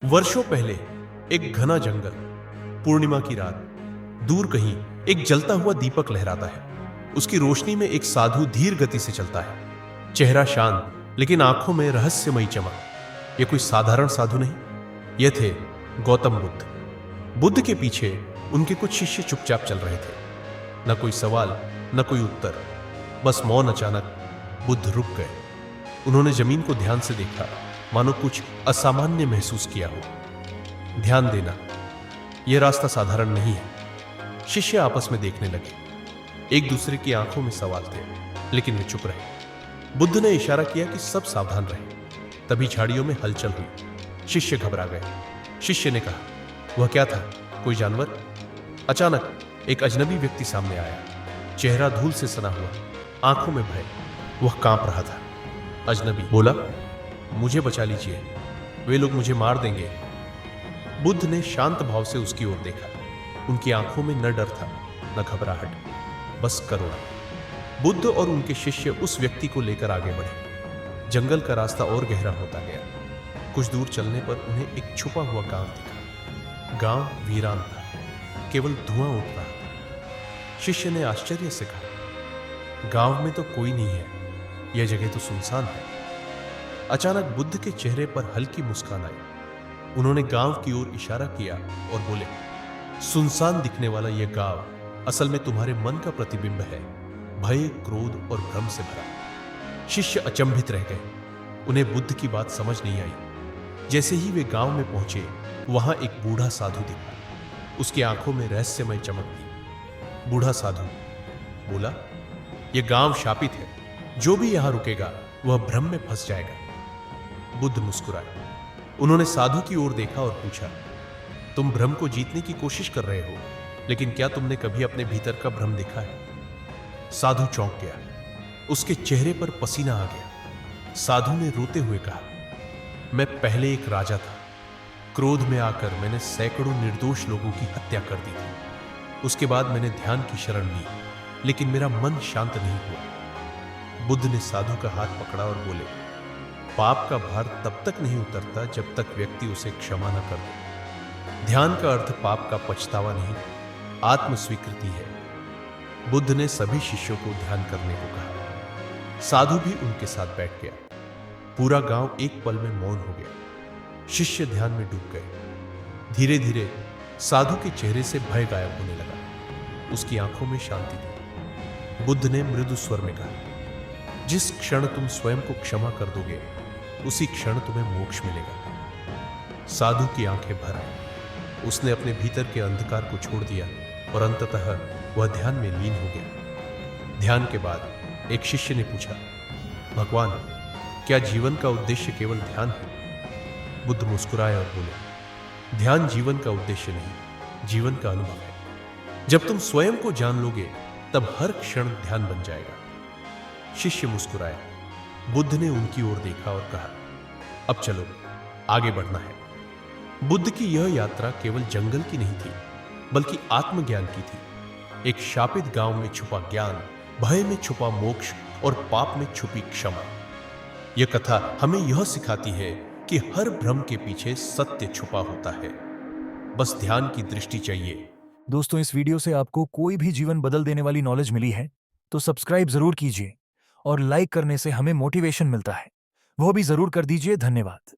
वर्षों पहले एक घना जंगल, पूर्णिमा की रात, दूर कहीं एक जलता हुआ दीपक लहराता है। उसकी रोशनी में एक साधु धीर गति से चलता है, चेहरा शांत लेकिन आंखों में रहस्यमयी चमक। यह कोई साधारण साधु नहीं, ये थे गौतम बुद्ध। बुद्ध के पीछे उनके कुछ शिष्य चुपचाप चल रहे थे, न कोई सवाल न कोई उत्तर, बस मौन। अचानक बुद्ध रुक गए। उन्होंने जमीन को ध्यान से देखा, मानो कुछ असामान्य महसूस किया हो। ध्यान देना, यह रास्ता साधारण नहीं है। शिष्य आपस में देखने लगे। एक दूसरे की आंखों में सवाल थे, लेकिन वे चुप रहे। बुद्ध ने इशारा किया कि सब सावधान रहे। तभी झाड़ियों में हलचल हुई। शिष्य घबरा गए। शिष्य ने कहा, वह क्या था? कोई जानवर? अचानक एक अजनबी व्यक्ति सामने आया, चेहरा धूल से सना हुआ, आंखों में भय। वह कांप रहा था। अजनबी बोला, मुझे बचा लीजिए, वे लोग मुझे मार देंगे। बुद्ध ने शांत भाव से उसकी ओर देखा। उनकी आंखों में न डर था न घबराहट, बस करुणा। बुद्ध और उनके शिष्य उस व्यक्ति को लेकर आगे बढ़े। जंगल का रास्ता और गहरा होता गया। कुछ दूर चलने पर उन्हें एक छुपा हुआ गांव दिखा। गांव वीरान था, केवल धुआं उठ रहा था। शिष्य ने आश्चर्य से कहा, गांव में तो कोई नहीं है, यह जगह तो सुनसान है। अचानक बुद्ध के चेहरे पर हल्की मुस्कान आई। उन्होंने गांव की ओर इशारा किया और बोले, सुनसान दिखने वाला यह गांव असल में तुम्हारे मन का प्रतिबिंब है, भय, क्रोध और भ्रम से भरा। शिष्य अचंभित रह गए। उन्हें बुद्ध की बात समझ नहीं आई। जैसे ही वे गांव में पहुंचे, वहां एक बूढ़ा साधु दिखा। उसकी आंखों में रहस्यमय चमक थी। बूढ़ा साधु बोला, यह गांव शापित है, जो भी यहां रुकेगा वह भ्रम में फंस जाएगा। बुद्ध मुस्कुराए। उन्होंने साधु की ओर देखा और पूछा, तुम भ्रम को जीतने की कोशिश कर रहे हो, लेकिन क्या तुमने कभी अपने भीतर का भ्रम देखा है? साधु चौंक गया। उसके चेहरे पर पसीना आ गया। साधु ने रोते हुए कहा, मैं पहले एक राजा था। क्रोध में आकर मैंने सैकड़ों निर्दोष लोगों की हत्या कर दी थी। उसके बाद मैंने ध्यान की शरण ली, लेकिन मेरा मन शांत नहीं हुआ। बुद्ध ने साधु का हाथ पकड़ा और बोले, पाप का भार तब तक नहीं उतरता जब तक व्यक्ति उसे क्षमा न कर दे। ध्यान का अर्थ पाप का पछतावा नहीं, आत्म स्वीकृति है। बुद्ध ने सभी शिष्यों को ध्यान करने को कहा। साधु भी उनके साथ बैठ गया। पूरा गांव एक पल में मौन हो गया। शिष्य ध्यान में डूब गए। धीरे धीरे साधु के चेहरे से भय गायब होने लगा। उसकी आंखों में शांति थी। बुद्ध ने मृदु स्वर में कहा, जिस क्षण तुम स्वयं को क्षमा कर दोगे, उसी क्षण तुम्हें मोक्ष मिलेगा। साधु की आंखें भर आई। उसने अपने भीतर के अंधकार को छोड़ दिया और अंततः वह ध्यान में लीन हो गया। ध्यान के बाद एक शिष्य ने पूछा, भगवान, क्या जीवन का उद्देश्य केवल ध्यान है? बुद्ध मुस्कुराए और बोले, ध्यान जीवन का उद्देश्य नहीं, जीवन का अनुभव है। जब तुम स्वयं को जान लोगे, तब हर क्षण ध्यान बन जाएगा। शिष्य मुस्कुराया। बुद्ध ने उनकी ओर देखा और कहा, अब चलो, आगे बढ़ना है। बुद्ध की यह यात्रा केवल जंगल की नहीं थी, बल्कि आत्मज्ञान की थी। एक शापित गांव में छुपा ज्ञान, भय में छुपा मोक्ष और पाप में छुपी क्षमा। यह कथा हमें यह सिखाती है कि हर भ्रम के पीछे सत्य छुपा होता है, बस ध्यान की दृष्टि चाहिए। दोस्तों, इस वीडियो से आपको कोई भी जीवन बदल देने वाली नॉलेज मिली है तो सब्सक्राइब जरूर कीजिए और लाइक करने से हमें मोटिवेशन मिलता है, वो भी जरूर कर दीजिए। धन्यवाद।